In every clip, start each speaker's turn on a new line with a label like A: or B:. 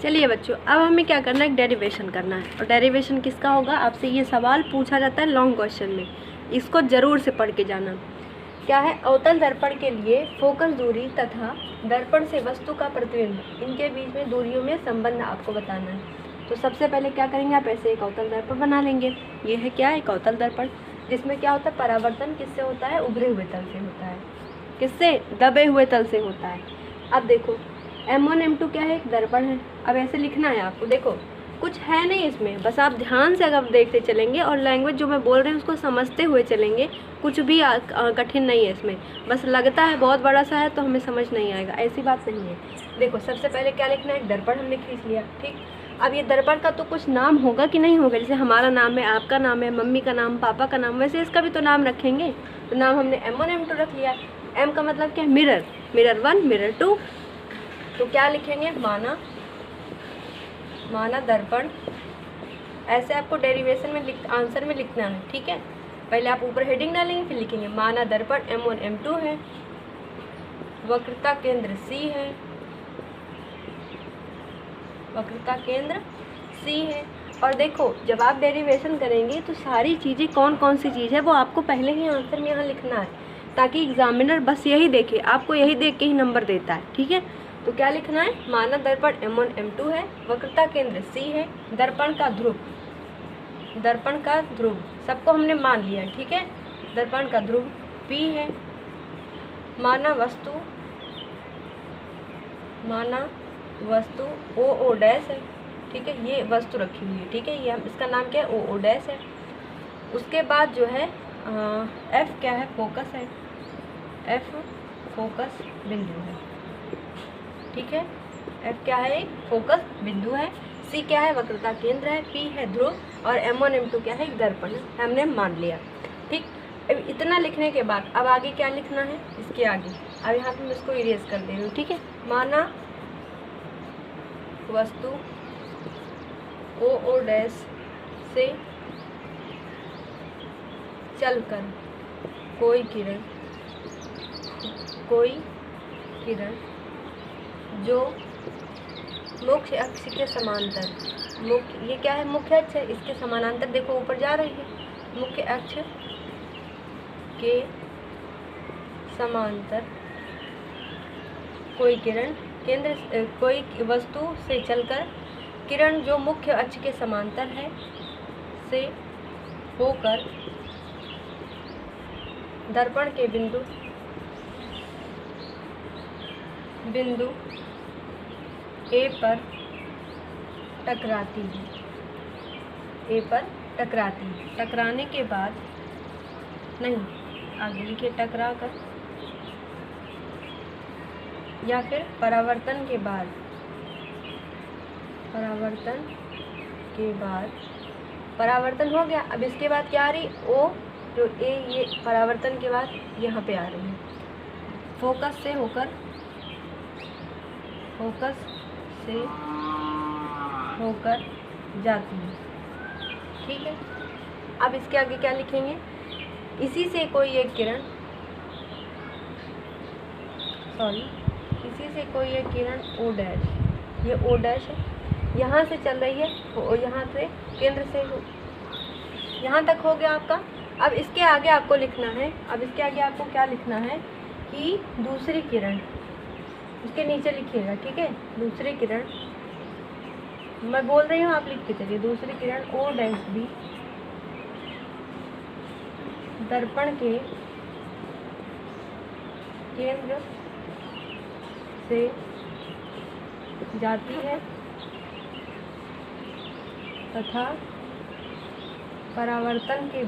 A: चलिए बच्चों, अब हमें क्या करना है, डेरिवेशन करना है। और डेरिवेशन किसका होगा, आपसे ये सवाल पूछा जाता है लॉन्ग क्वेश्चन में, इसको ज़रूर से पढ़ के जाना। क्या है, अवतल दर्पण के लिए फोकस दूरी तथा दर्पण से वस्तु का प्रतिबिंब, इनके बीच में दूरियों में संबंध आपको बताना है। तो सबसे पहले क्या करेंगे, आप ऐसे एक अवतल दर्पण बना लेंगे। ये है क्या, एक अवतल दर्पण, जिसमें क्या होता है, परावर्तन किससे होता है, उभरे हुए तल से होता है। किससे, दबे हुए तल से होता है। अब देखो M1 M2 क्या है, एक दर्पण है। अब ऐसे लिखना है आपको, देखो कुछ है नहीं इसमें, बस आप ध्यान से अगर देखते चलेंगे और लैंग्वेज जो मैं बोल रही हूँ उसको समझते हुए चलेंगे, कुछ भी कठिन नहीं है इसमें। बस लगता है बहुत बड़ा सा है तो हमें समझ नहीं आएगा, ऐसी बात नहीं है। देखो सबसे पहले क्या लिखना है, एक दर्पण हमने खींच लिया, ठीक। अब ये दर्पण का तो कुछ नाम होगा कि नहीं होगा, जैसे हमारा नाम है, आपका नाम है, मम्मी का नाम, पापा का नाम, वैसे इसका भी तो नाम रखेंगे। तो नाम हमने M1 M2 रख लिया। M का मतलब क्या है, मिरर, मिरर 1 मिरर 2। तो क्या लिखेंगे, माना दर्पण। ऐसे आपको डेरिवेशन में आंसर में लिखना है, ठीक है। पहले आप ऊपर हेडिंग डालेंगे, फिर लिखेंगे माना दर्पण M1 M2 है, वक्रता केंद्र C है, वक्रता केंद्र C है। और देखो जब आप डेरिवेशन करेंगे तो सारी चीज़ें कौन कौन सी चीज़ है वो आपको पहले ही आंसर में यहाँ लिखना है, ताकि एग्जामिनर बस यही देखे, आपको यही देख के ही नंबर देता है, ठीक है। तो क्या लिखना है, माना दर्पण M1 M2 है, वक्रता केंद्र C है, दर्पण का ध्रुव, दर्पण का ध्रुव सबको हमने मान लिया, ठीक है। दर्पण का ध्रुव P है, माना वस्तु OO डैश है, ठीक है। ये वस्तु रखी हुई है, ठीक है, ये इसका नाम क्या है, OO डैश है। उसके बाद जो है F क्या है, फोकस है, F फोकस बिंदु है, ठीक है। F क्या है, एक फोकस बिंदु है। C क्या है, वक्रता केंद्र है। P है ध्रुव, और M1 M2 क्या है, एक दर्पण है, हमने मान लिया, ठीक। अब इतना लिखने के बाद अब आगे क्या लिखना है, इसके आगे अब यहाँ पे मैं इसको इरेज कर दे रही हूँ, ठीक है। माना वस्तु OO डैश से चलकर कोई किरण जो मुख्य अक्ष के समांतर, ये क्या है, मुख्य अक्ष है, इसके समानांतर देखो ऊपर जा रही है। मुख्य अक्ष के समांतर कोई किरण कोई वस्तु से चलकर, किरण जो मुख्य अक्ष के समांतर है से होकर दर्पण के बिंदु A पर टकराती है, A पर टकराती है। टकराने के बाद, नहीं आगे लिखिए, टकरा कर, या फिर परावर्तन के बाद, परावर्तन हो गया। अब इसके बाद क्या आ रही, O जो A, ये परावर्तन के बाद यहाँ पे आ रही है, फोकस से होकर जाती है, ठीक है। अब इसके आगे क्या लिखेंगे, इसी से कोई एक किरण O डैश, ये O डैश है, यहाँ से चल रही है, यहाँ से केंद्र से यहाँ तक हो गया आपका। अब इसके आगे आपको लिखना है, क्या लिखना है कि दूसरी किरण, इसके नीचे लिखिएगा, ठीक है। दूसरी किरण, मैं बोल रही हूँ आप लिख के चलिए, दूसरी किरण O डैश भी दर्पण के केंद्र से जाती है तथा परावर्तन के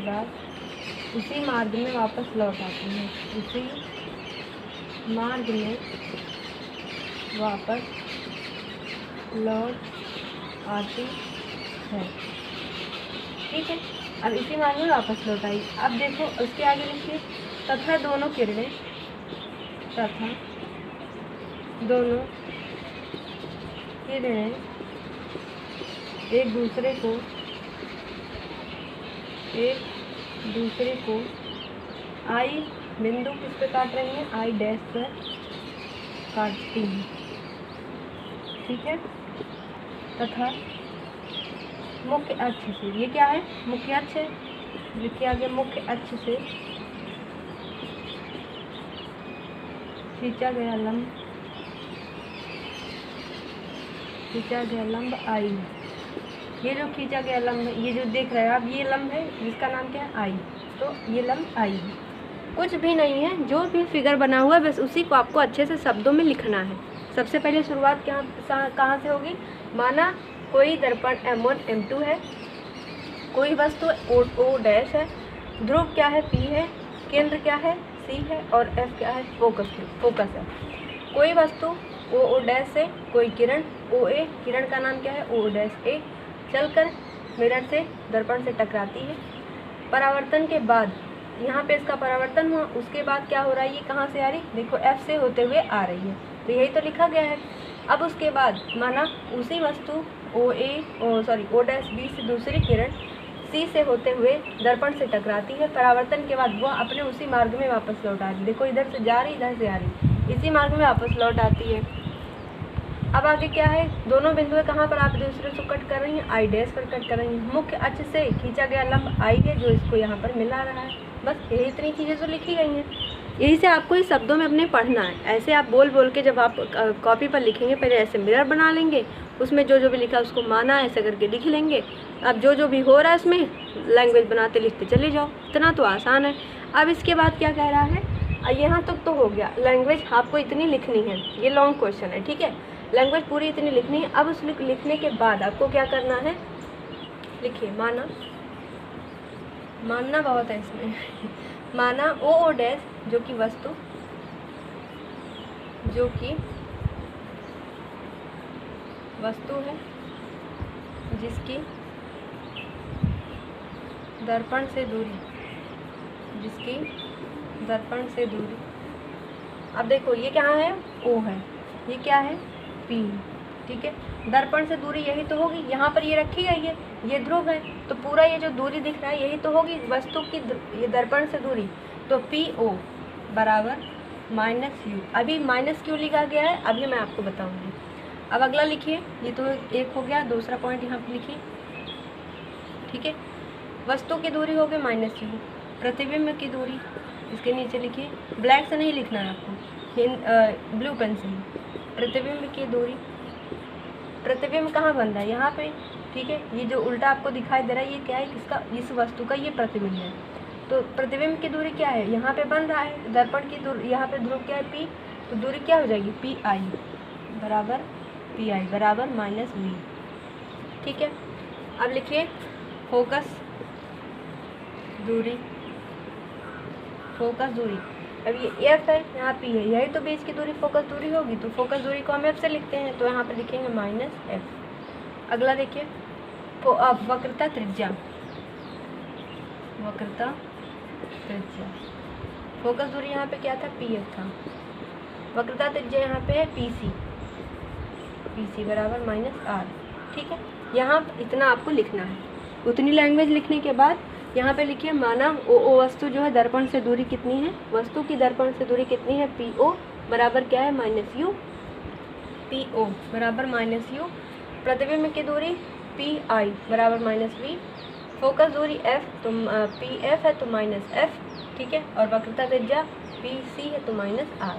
A: बाद उसी मार्ग में वापस लौट आती है, ठीक है। अब इसी मार्ग में वापस लौट आई। अब देखो उसके आगे लिखिए, तथा दोनों किरणें एक दूसरे को आई बिंदु किस पे काट रही हैं, आई डैश पर काटती हैं, ठीक है, तथा मुख्य अक्ष से, ये क्या है, मुख्य अक्ष है, लिखिए आगे, मुख्य अक्ष से खींचा गया लंब आई। ये जो खींचा गया लंब, ये जो देख रहे हैं आप, ये लंब है जिसका नाम क्या है, आई। तो ये लंब आई है, कुछ भी नहीं है, जो भी फिगर बना हुआ है बस उसी को आपको अच्छे से शब्दों में लिखना है। सबसे पहले शुरुआत कहाँ से होगी, माना कोई दर्पण M1 M2 है, कोई वस्तु O डैश है, ध्रुव क्या है, P है, केंद्र क्या है, C है, और F क्या है, फोकस है। कोई वस्तु O डैश से, कोई किरण OA, किरण का नाम क्या है, O डैश A, चलकर मिरर से, दर्पण से टकराती है। परावर्तन के बाद, यहाँ पे इसका परावर्तन हुआ, उसके बाद क्या हो रहा है, ये कहाँ से आ रही, देखो F से होते हुए आ रही है, तो यही तो लिखा गया है। अब उसके बाद माना उसी वस्तु O डैश B से दूसरी किरण C से होते हुए दर्पण से टकराती है। परावर्तन के बाद वह अपने उसी मार्ग में वापस लौट आती है, देखो इधर से जा रही, इधर से आ रही, इसी मार्ग में वापस लौट आती है। अब आगे क्या है, दोनों बिंदुएं कहाँ पर आप दूसरे से कट कर रही हैं, आई डैश पर कट कर रही हैं। मुख्य अक्ष से खींचा गया लंब आई है, जो इसको यहाँ पर मिला रहा है। बस यही इतनी चीज़ें तो लिखी गई हैं, यही से आपको इस शब्दों में अपने पढ़ना है। ऐसे आप बोल बोल के जब आप कॉपी पर लिखेंगे, पहले ऐसे मिरर बना लेंगे, उसमें जो जो भी लिखा उसको माना ऐसे करके लिख लेंगे। अब जो जो भी हो रहा है उसमें लैंग्वेज बनाते लिखते चले जाओ, इतना तो आसान है। अब इसके बाद क्या कह रहा है, यहाँ तक तो हो गया, लैंग्वेज आपको इतनी लिखनी है, ये लॉन्ग क्वेश्चन है, ठीक है, लैंग्वेज पूरी इतनी लिखनी है। अब उस लिखने के बाद आपको क्या करना है, लिखिए, मानना बहुत है इसमें माना O डैश जो कि वस्तु है जिसकी दर्पण से दूरी, अब देखो ये क्या है, O है, ये क्या है, P, ठीक है, दर्पण से दूरी यही तो होगी, यहाँ पर ये रखी गई है, ये ध्रुव है, तो पूरा ये जो दूरी दिख रहा है यही तो होगी वस्तु की, ये दर्पण से दूरी, तो PO बराबर -U। अभी माइनस क्यों लिखा गया है, अभी मैं आपको बताऊंगी। अब अगला लिखिए, ये तो एक हो गया, दूसरा पॉइंट यहाँ पर लिखिए, ठीक है, वस्तु की दूरी हो गई -U, प्रतिबिंब की दूरी इसके नीचे लिखिए, ब्लैक से नहीं लिखना है आपको, ब्लू पेन से। प्रतिबिंब की दूरी, प्रतिबिंब कहाँ बन रहा है, यहाँ पे, ठीक है, ये जो उल्टा आपको दिखाई दे रहा है ये क्या है, किसका, इस वस्तु का ये प्रतिबिंब है। तो प्रतिबिंब की दूरी क्या है, यहाँ पे बन रहा है दर्पण की दूरी, यहाँ पे ध्रुव क्या है, P, तो दूरी क्या हो जाएगी, PI बराबर -V, ठीक है। अब लिखिए फोकस दूरी, अब ये F है, यहाँ P है, यही तो बीच की दूरी फोकस दूरी होगी, तो फोकस दूरी को हम F से लिखते हैं, तो यहाँ पे लिखेंगे -F। अगला देखिए, अब वक्रता त्रिज्या, फोकस दूरी यहाँ पे क्या था, PF था, वक्रता त्रिज्या यहाँ पे है PC बराबर -R, ठीक है। यहाँ इतना आपको लिखना है, उतनी लैंग्वेज लिखने के बाद यहाँ पे लिखिए, माना O वस्तु जो है दर्पण से दूरी कितनी है, वस्तु की दर्पण से दूरी कितनी है, PO बराबर क्या है, -U, PO बराबर -U, प्रतिबिंब की दूरी PI बराबर -V, फोकस दूरी F तो PF है तो -F, ठीक है, और वक्रता त्रिज्या PC है तो -R।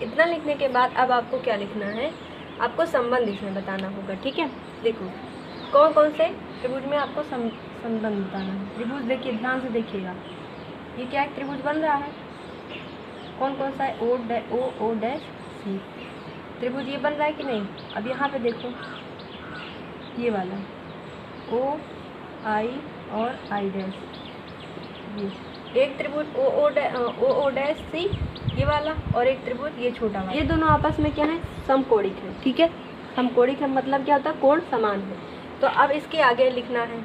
A: इतना लिखने के बाद अब आपको क्या लिखना है, आपको संबंध इसमें बताना होगा, ठीक है। देखो कौन कौन से त्रिभुज में आपको संबंध बताना है। त्रिभुज देखिए, ध्यान से देखिएगा, ये क्या एक त्रिभुज बन रहा है, कौन कौन सा है, O डैश C, त्रिभुज ये बन रहा है कि नहीं। अब यहाँ पे देखो, ये वाला O I और I डैश, ये एक त्रिभुज O डैश C ये वाला, और एक त्रिभुज ये छोटा वाला, ये दोनों आपस में क्या है, समकोणिक है, ठीक है। समकोणिक है मतलब क्या होता है, कोण समान है। तो अब इसके आगे लिखना है,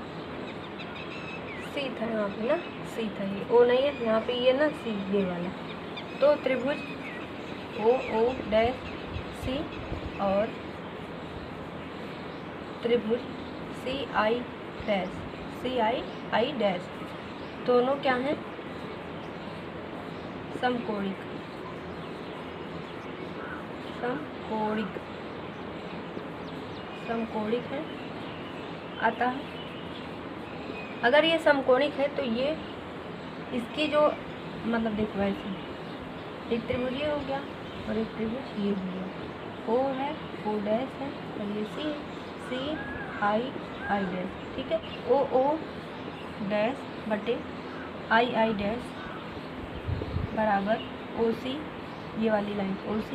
A: C था यहाँ पे ना, C था, ये O नहीं है यहाँ पे, ये ना C ये वाला, तो त्रिभुज O डैश C और त्रिभुज CI डैश दोनों क्या हैं, समकोणिक, समकोणिक है अतः अगर ये समकोणिक है तो ये इसकी जो मतलब देखो ऐसे एक त्रिभुज ये हो गया और एक त्रिभुज ये हो गया, O है, O डैश है और ये C है, C I I डैश, ठीक है। O डैश बटे I डैश बराबर OC, ये वाली लाइन OC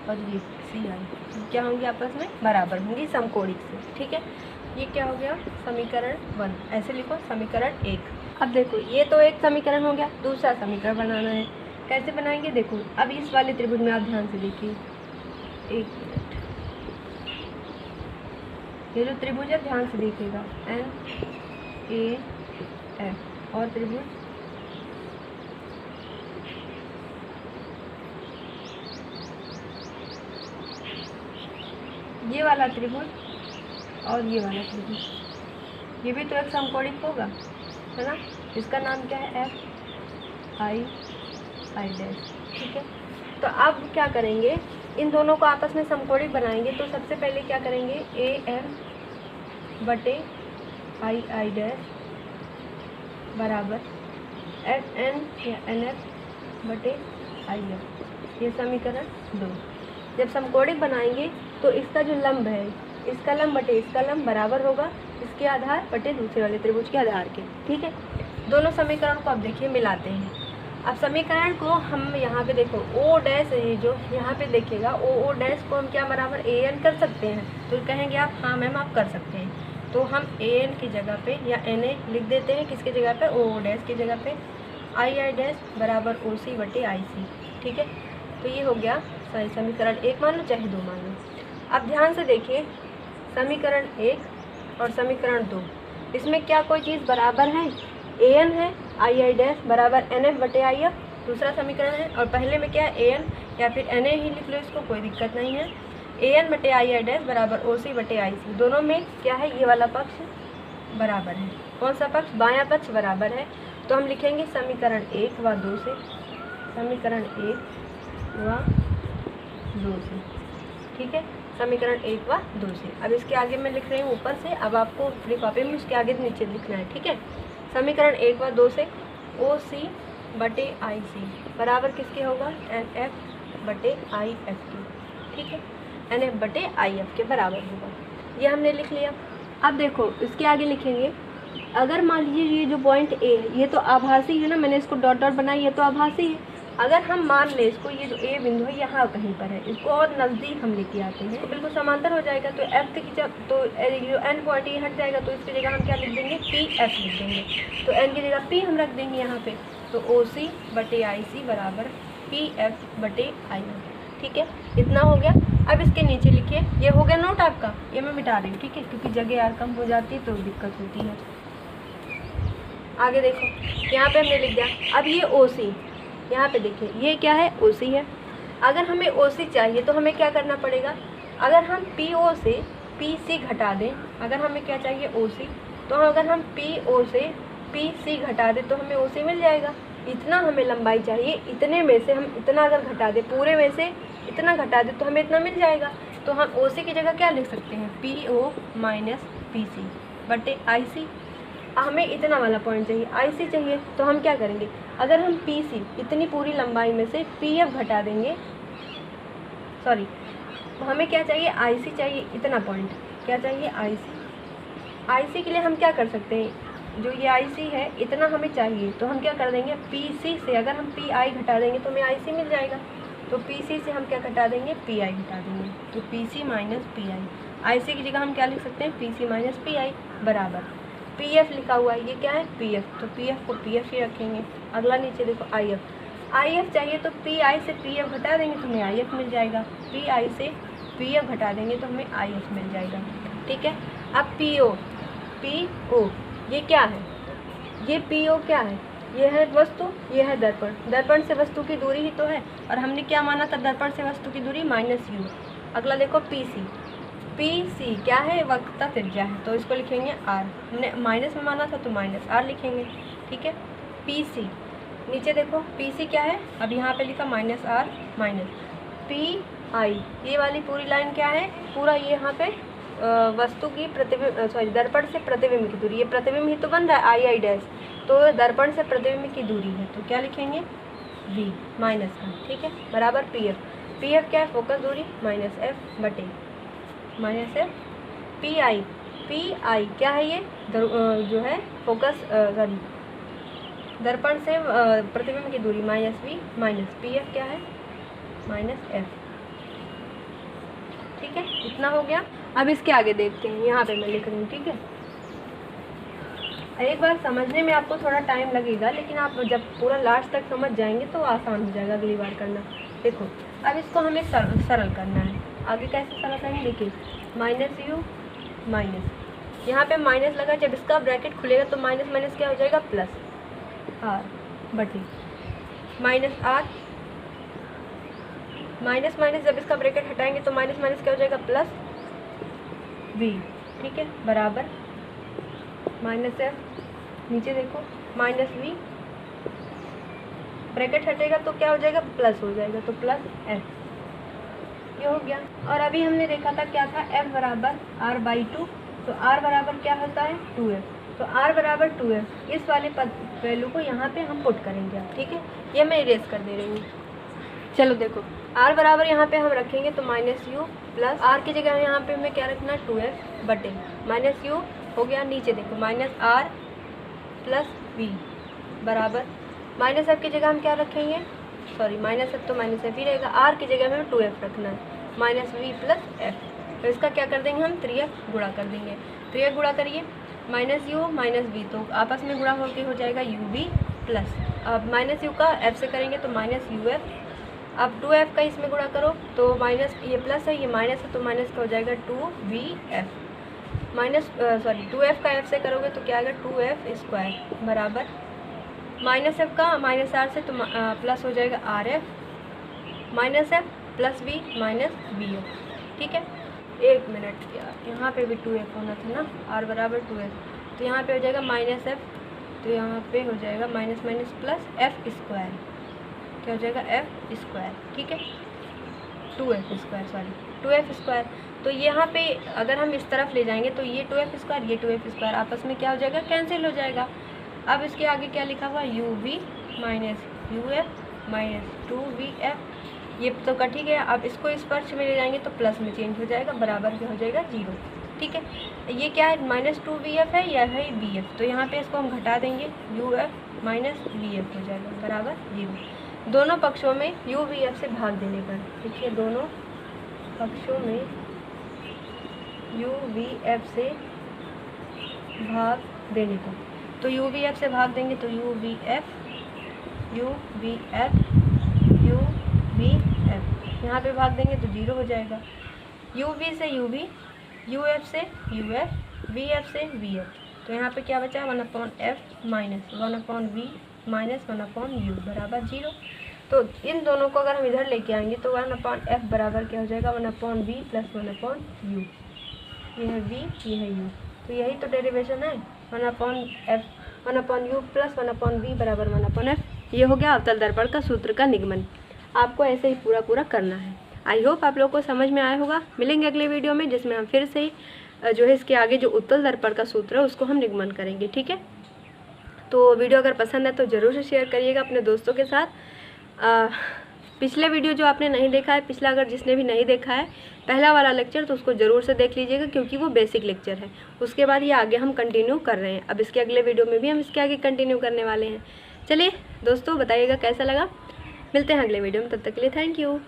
A: और ये CI क्या होंगी आपस में बराबर होंगी समकोणिक से, ठीक है। ये क्या हो गया समीकरण 1, ऐसे लिखो समीकरण 1। अब देखो ये तो एक समीकरण हो गया, दूसरा समीकरण बनाना है। कैसे बनाएंगे देखो, अब इस वाले त्रिभुज में आप ध्यान से देखिए, एक मिनट, ये जो त्रिभुज है ध्यान से देखिएगा NAF और त्रिभुज ये वाला त्रिभुज और ये वाला त्रिभुज, ये भी तो एक समकोणिक होगा, है ना। इसका नाम क्या है FI डैश, ठीक है। तो अब क्या करेंगे, इन दोनों को आपस में समकोणिक बनाएंगे। तो सबसे पहले क्या करेंगे, AM बटे I डैश बराबर FN या NF बटे IF, ये समीकरण 2। जब समकोणिक बनाएंगे तो इसका जो लंब है, इसका लंब बटे इसका लंब बराबर होगा इसके आधार बटे दूसरे वाले त्रिभुज के आधार के, ठीक है। दोनों समीकरण को अब देखिए मिलाते हैं। अब समीकरण को हम यहाँ पे देखो O डैश है, जो यहाँ पे देखिएगा O डैश को हम क्या बराबर AN कर सकते हैं, तो कहेंगे आप हाँ मैम आप कर सकते हैं। तो हम AN की जगह पे या NA लिख देते हैं, किसकी जगह पे, O डैश की जगह पे I डैश बराबर OC बटे IC, ठीक है। तो ये हो गया समीकरण 1 मान लो चाहे 2 मान लो। अब ध्यान से देखिए समीकरण 1 और समीकरण 2, इसमें क्या कोई चीज़ बराबर है, AN है, I डैश बराबर NF बटे IF दूसरा समीकरण है, और पहले में क्या है AN या फिर NA ही लिख लो, इसको कोई दिक्कत नहीं है। AN बटे I डैश बराबर OC बटे IC, दोनों में क्या है, ये वाला पक्ष बराबर है। कौन सा पक्ष, बायां पक्ष बराबर है। तो हम लिखेंगे समीकरण 1 व 2 से, समीकरण 1 व 2 से, ठीक है, समीकरण 1 व 2 से। अब इसके आगे मैं लिख रही हूँ ऊपर से, अब आपको फ्री कॉपी में उसके आगे नीचे लिखना है, ठीक है। समीकरण 1 व 2 से OC बटे IC बराबर किसके होगा, NF बटे IF के, ठीक है, NF बटे IF के बराबर होगा। ये हमने लिख लिया। अब देखो इसके आगे लिखेंगे, अगर मान लीजिए ये जो पॉइंट A है ये तो आभासी है ना, मैंने इसको डॉट डॉट बनाई, ये तो आभासी है। अगर हम मान लें इसको, ये जो A बिंदु है यहाँ कहीं पर है, इसको और नज़दीक हम लेके आते हैं तो बिल्कुल समांतर हो जाएगा। तो F की जब तो जो N पॉइंट ये हट जाएगा, तो इसकी जगह हम क्या लिख देंगे, PF लिख देंगे। तो N की जगह P हम रख देंगे यहाँ पे, तो OC बटे IC बराबर PF बटे IF, ठीक है, इतना हो गया। अब इसके नीचे लिखिए, ये हो गया नोट आपका, ये मैं मिटा रही हूँ, ठीक है, क्योंकि जगह यार कम हो जाती है तो दिक्कत होती है। आगे देखो यहाँ पे हमने लिख दिया। अब ये OC यहाँ पे देखिए, ये क्या है, OC है। अगर हमें OC चाहिए तो हमें क्या करना पड़ेगा, अगर हम PO से PC घटा दें, अगर हमें क्या चाहिए OC, तो अगर हम PO से PC घटा दें तो हमें OC मिल जाएगा। इतना हमें लंबाई चाहिए, इतने में से हम इतना अगर घटा दें, पूरे में से इतना घटा दें तो हमें इतना मिल जाएगा। तो हम OC की जगह क्या लिख सकते हैं, PO माइनस PC बटे IC। हमें इतना वाला पॉइंट चाहिए, IC चाहिए, तो हम क्या करेंगे, अगर हम PC इतनी पूरी लंबाई में से PF घटा देंगे, सॉरी हमें क्या चाहिए, IC चाहिए, इतना पॉइंट क्या चाहिए, IC के लिए हम क्या कर सकते हैं, जो ये IC है इतना हमें चाहिए, तो हम क्या कर देंगे, PC से अगर हम PI घटा देंगे तो हमें IC मिल जाएगा। तो PC से हम क्या घटा देंगे, PI घटा देंगे, तो PC माइनस PI। IC की जगह हम क्या लिख सकते हैं, PC माइनस PI बराबर PF लिखा हुआ है, ये क्या है, PF, तो PF को PF ही रखेंगे। अगला नीचे देखो IF चाहिए, तो PI से PF घटा देंगे तो हमें IF मिल जाएगा, PI से PF घटा देंगे तो हमें IF मिल जाएगा, ठीक है। अब PO ये क्या है, ये PO क्या है, ये है वस्तु, ये है दर्पण, दर्पण से वस्तु की दूरी ही तो है, और हमने क्या माना था, दर्पण से वस्तु की दूरी -u। अगला देखो PC क्या है, वक्रता त्रिज्या है, तो इसको लिखेंगे R, हमने माइनस में माना था तो माइनस R लिखेंगे, ठीक है। PC नीचे देखो, PC क्या है, अब यहाँ पे लिखा -R माइनस आई। ये वाली पूरी लाइन क्या है, पूरा ये यहाँ पे वस्तु की प्रतिबिंब दर्पण से प्रतिबिंब की दूरी, ये प्रतिबिंब ही तो बन रहा है आई आई डैश, तो दर्पण से प्रतिबिंब की दूरी है, तो क्या लिखेंगे v माइनस का, ठीक है, बराबर पी एफ। पी एफ क्या है, फोकस दूरी माइनस एफ बटे minus F P I. P I क्या है, ये जो है फोकस सॉरी दर्पण से प्रतिबिंब की दूरी minus v minus p f क्या है माइनस एफ, ठीक है, इतना हो गया। अब इसके आगे देखते हैं, यहाँ पे मैं लिख रही हूँ, ठीक है। एक बार समझने में आपको थोड़ा टाइम लगेगा, लेकिन आप जब पूरा लास्ट तक समझ जाएंगे तो आसान हो जाएगा अगली बार करना। देखो अब इसको हमें सरल करना है। आगे कैसे सरल करेंगे, देखिए माइनस यू माइनस, यहाँ पे माइनस लगा, जब इसका ब्रैकेट खुलेगा तो माइनस माइनस क्या हो जाएगा प्लस आर बटे माइनस आर, माइनस माइनस जब इसका ब्रैकेट हटाएंगे तो माइनस माइनस क्या हो जाएगा प्लस वी, ठीक है, बराबर माइनस एफ, नीचे देखो माइनस वी, ब्रैकेट हटेगा तो क्या हो जाएगा प्लस हो जाएगा, तो प्लस एफ, ये हो गया। और अभी हमने देखा था क्या था, एफ बराबर आर बाई टू, तो आर बराबर क्या होता है 2f, तो आर बराबर 2f, इस वाले वैल्यू को यहाँ पे हम पुट करेंगे अब, ठीक है, ये मैं इरेज कर दे रही हूँ। चलो देखो आर बराबर यहाँ पे हम रखेंगे तो माइनस यू प्लस आर की जगह यहाँ पे हमें क्या रखना है 2f बटे माइनस यू हो गया, नीचे देखो माइनस आर प्लस वी बराबर माइनस एफ की जगह हम क्या रखेंगे, सॉरी माइनस एफ तो माइनस एफ ही रहेगा, आर की जगह हमें 2f रखना है माइनस वी प्लस एफ, तो इसका क्या कर देंगे हम 3f गुणा कर देंगे, 3f गुणा करिए माइनस यू माइनस वी, तो आपस में गुणा होकर हो जाएगा यू वी प्लस, अब माइनस यू का एफ से करेंगे तो माइनस यू एफ, अब 2f का इसमें गुणा करो तो माइनस ये प्लस है ये माइनस है तो माइनस का हो जाएगा 2vf, माइनस सॉरी 2f का f से करोगे तो क्या आएगा 2f स्क्वायर बराबर माइनस एफ का माइनस आर से तो प्लस हो जाएगा r f minus f plus v minus v f, ठीक है। एक मिनट यार, यहाँ पे भी 2f होना था ना, r बराबर 2f, तो यहाँ पे हो जाएगा माइनस एफ, तो यहाँ पे हो जाएगा minus minus plus F square, क्या हो जाएगा एफ स्क्वायर, ठीक है, 2f square sorry 2f square, तो यहाँ पे अगर हम इस तरफ ले जाएंगे तो ये 2f स्क्वायर ये 2f स्क्वायर आपस में क्या हो जाएगा कैंसिल हो जाएगा। अब इसके आगे क्या लिखा हुआ u v minus u f minus 2vf, ये तो कट ही गया। अब इसको इस पक्ष में ले जाएंगे तो प्लस में चेंज हो जाएगा, बराबर क्या हो जाएगा 0, ठीक है। ये क्या है माइनस 2vf है या है vf, तो यहाँ पे इसको हम घटा देंगे uf माइनस vf हो जाएगा बराबर 0। दोनों पक्षों में uvf से भाग देने पर, देखिए दोनों पक्षों में uvf से भाग देने पर, तो uvf से भाग देंगे तो uvf यहाँ पे भाग देंगे तो 0 हो जाएगा, uv से uv uf से uf vf से vf, तो यहाँ पे क्या बचा 1/f minus 1/v minus 1/u बराबर 0। तो इन दोनों को अगर हम इधर लेके आएंगे तो 1/f बराबर क्या हो जाएगा 1/v प्लस 1/u, ये है v ये है u, तो यही तो डेरिवेशन है 1/f 1/u प्लस 1/v बराबर 1/f। ये हो गया अवतल दर्पण का सूत्र का निगमन। आपको ऐसे ही पूरा करना है। आई होप आप लोगों को समझ में आया होगा। मिलेंगे अगले वीडियो में जिसमें हम फिर से जो है इसके आगे जो उत्तल दर्पण का सूत्र है उसको हम निगमन करेंगे, ठीक है। तो वीडियो अगर पसंद है तो ज़रूर से शेयर करिएगा अपने दोस्तों के साथ। पिछले वीडियो जो आपने नहीं देखा है, पिछला अगर जिसने भी नहीं देखा है पहला वाला लेक्चर, तो उसको ज़रूर से देख लीजिएगा क्योंकि वो बेसिक लेक्चर है। उसके बाद ये आगे हम कंटिन्यू कर रहे हैं। अब इसके अगले वीडियो में भी हम इसके आगे कंटिन्यू करने वाले हैं। चलिए दोस्तों बताइएगा कैसा लगा। मिलते हैं अगले वीडियो में, तब तक के लिए थैंक यू।